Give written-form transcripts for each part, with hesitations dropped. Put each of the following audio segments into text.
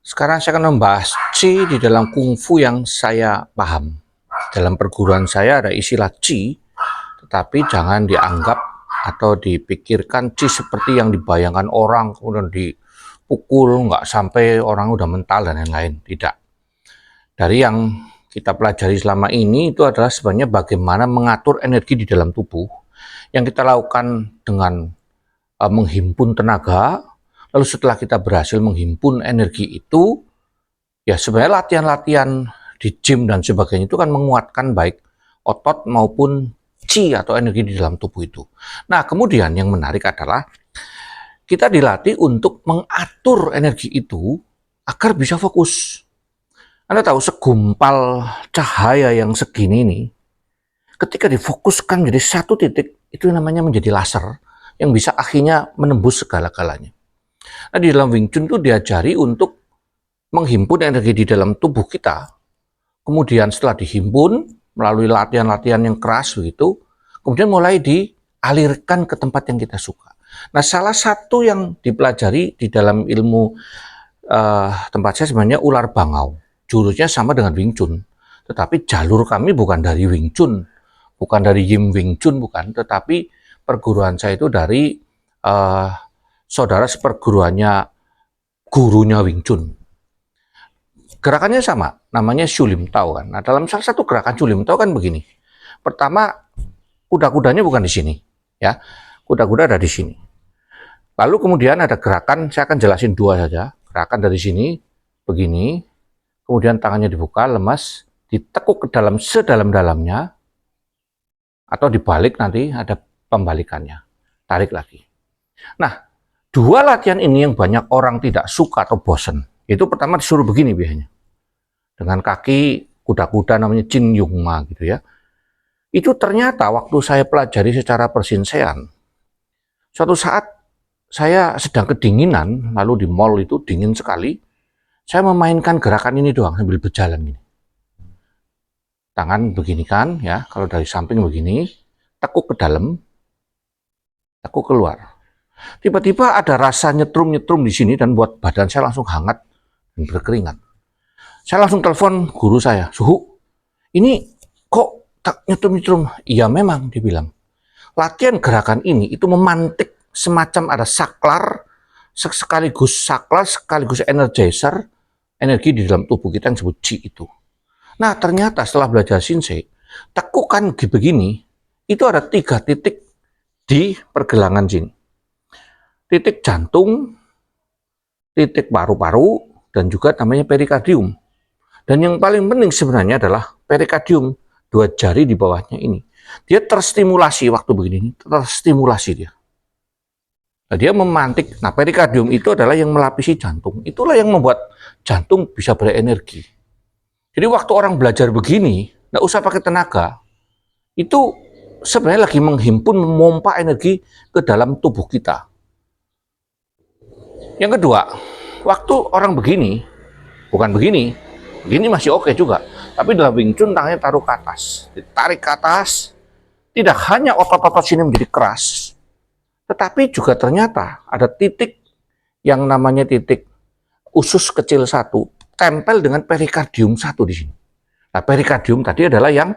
Sekarang saya akan membahas Qi di dalam kungfu yang saya paham. Dalam perguruan saya ada istilah Qi, tetapi jangan dianggap atau dipikirkan Qi seperti yang dibayangkan orang, kemudian dipukul, nggak sampai orang udah mental dan lain-lain. Tidak. Dari yang kita pelajari selama ini itu adalah sebenarnya bagaimana mengatur energi di dalam tubuh yang kita lakukan dengan menghimpun tenaga. Lalu setelah kita berhasil menghimpun energi itu, ya sebenarnya latihan-latihan di gym dan sebagainya itu kan menguatkan baik otot maupun qi atau energi di dalam tubuh itu. Nah, kemudian yang menarik adalah kita dilatih untuk mengatur energi itu agar bisa fokus. Anda tahu segumpal cahaya yang segini nih, ketika difokuskan menjadi satu titik, itu namanya menjadi laser yang bisa akhirnya menembus segala-galanya. Nah, di dalam Wing Chun itu diajari untuk menghimpun energi di dalam tubuh kita. Kemudian setelah dihimpun melalui latihan-latihan yang keras begitu, kemudian mulai dialirkan ke tempat yang kita suka. Nah, salah satu yang dipelajari di dalam ilmu tempat saya sebenarnya ular bangau. Jurusnya sama dengan Wing Chun, tetapi jalur kami bukan dari Wing Chun, bukan dari Yim Wing Chun, bukan, tetapi perguruan saya itu dari saudara seperguruannya gurunya Wing Chun. Gerakannya sama, namanya Shu Lim Tao kan. Nah, dalam salah satu gerakan Shu Lim Tao kan begini. Pertama, kuda-kudanya bukan di sini, ya. Kuda-kuda ada di sini. Lalu kemudian ada gerakan, saya akan jelasin dua saja. Gerakan dari sini, begini. Kemudian tangannya dibuka, lemas, ditekuk ke dalam sedalam-dalamnya, atau dibalik nanti ada pembalikannya. Tarik lagi. Nah, dua latihan ini yang banyak orang tidak suka atau bosen. Itu pertama disuruh begini biasanya. Dengan kaki kuda-kuda namanya Jin Yung Ma gitu ya. Itu ternyata waktu saya pelajari secara persinsean, suatu saat saya sedang kedinginan, lalu di mall itu dingin sekali, saya memainkan gerakan ini doang sambil berjalan gini. Tangan begini kan ya, kalau dari samping begini, tekuk ke dalam, tekuk keluar. Tiba-tiba ada rasa nyetrum-nyetrum di sini dan buat badan saya langsung hangat dan berkeringat. Saya langsung telepon guru saya, Suhu, ini kok tak nyetrum-nyetrum? Iya memang, dibilang. Latihan gerakan ini itu memantik semacam ada saklar, sekaligus energizer, energi di dalam tubuh kita yang disebut Qi itu. Nah, ternyata setelah belajar Shinsei, tekukan begini, itu ada 3 titik di pergelangan sini. Titik jantung, titik paru-paru, dan juga namanya perikardium. Dan yang paling penting sebenarnya adalah perikardium, 2 jari di bawahnya ini. Dia terstimulasi waktu begini, terstimulasi dia. Nah, dia memantik, nah perikardium itu adalah yang melapisi jantung. Itulah yang membuat jantung bisa berenergi. Jadi waktu orang belajar begini, nggak usah pakai tenaga, itu sebenarnya lagi menghimpun, memompa energi ke dalam tubuh kita. Yang kedua, waktu orang begini, bukan begini masih oke juga. Tapi dalam Wing Chun tangannya taruh ke atas, ditarik ke atas, tidak hanya otot-otot sini menjadi keras, tetapi juga ternyata ada titik yang namanya titik usus kecil 1, tempel dengan perikardium 1 di sini. Nah, perikardium tadi adalah yang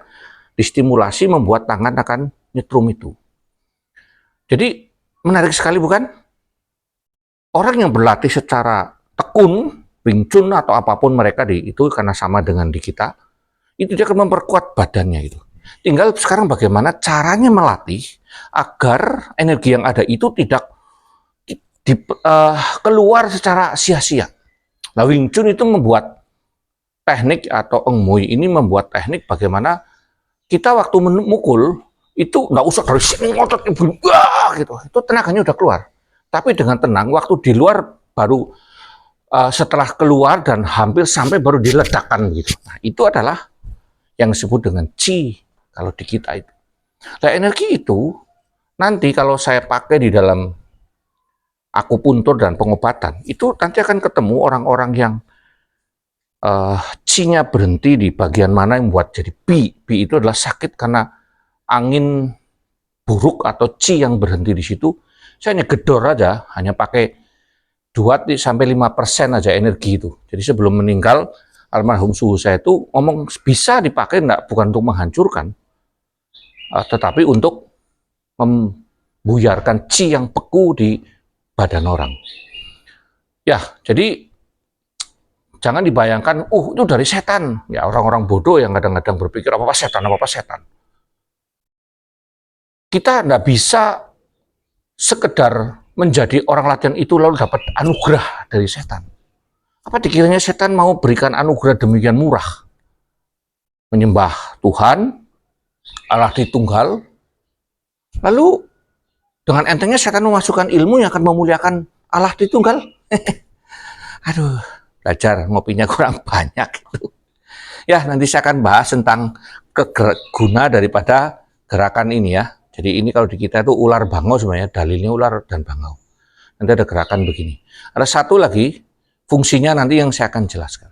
distimulasi membuat tangan akan nyetrum itu. Jadi menarik sekali bukan? Orang yang berlatih secara tekun, Wing Chun atau apapun mereka itu karena sama dengan di kita, itu dia akan memperkuat badannya itu. Tinggal sekarang bagaimana caranya melatih agar energi yang ada itu tidak keluar secara sia-sia. Nah, Wing Chun itu membuat teknik atau Eng Mui ini membuat teknik bagaimana kita waktu memukul itu nggak usah dari sini ngotot gitu, itu tenaganya udah keluar. Tapi dengan tenang, waktu di luar baru setelah keluar dan hampir sampai baru diledakkan gitu. Nah, itu adalah yang disebut dengan Qi kalau di kita itu. Nah, energi itu nanti kalau saya pakai di dalam akupuntur dan pengobatan, itu nanti akan ketemu orang-orang yang Qi-nya berhenti di bagian mana yang membuat jadi Bi. Bi itu adalah sakit karena angin buruk atau Qi yang berhenti di situ. Saya hanya gedor aja, hanya pakai 2 2-5% aja energi itu. Jadi sebelum meninggal, almarhum suhu saya itu ngomong bisa dipakai enggak, bukan untuk menghancurkan, tetapi untuk membuyarkan qi yang beku di badan orang. Ya, jadi jangan dibayangkan, itu dari setan. Ya, orang-orang bodoh yang kadang-kadang berpikir, apa-apa setan, apa-apa setan. Kita nggak bisa sekedar menjadi orang latihan itu lalu dapat anugerah dari setan. Apa dikiranya setan mau berikan anugerah demikian murah? Menyembah Tuhan, Allah Tritunggal, lalu dengan entengnya setan memasukkan ilmu yang akan memuliakan Allah Tritunggal. Aduh, belajar ngopinya kurang banyak itu. Ya, nanti saya akan bahas tentang guna daripada gerakan ini ya. Jadi ini kalau di kita itu ular bangau sebenarnya, dalilnya ular dan bangau. Nanti ada gerakan begini. Ada satu lagi fungsinya nanti yang saya akan jelaskan.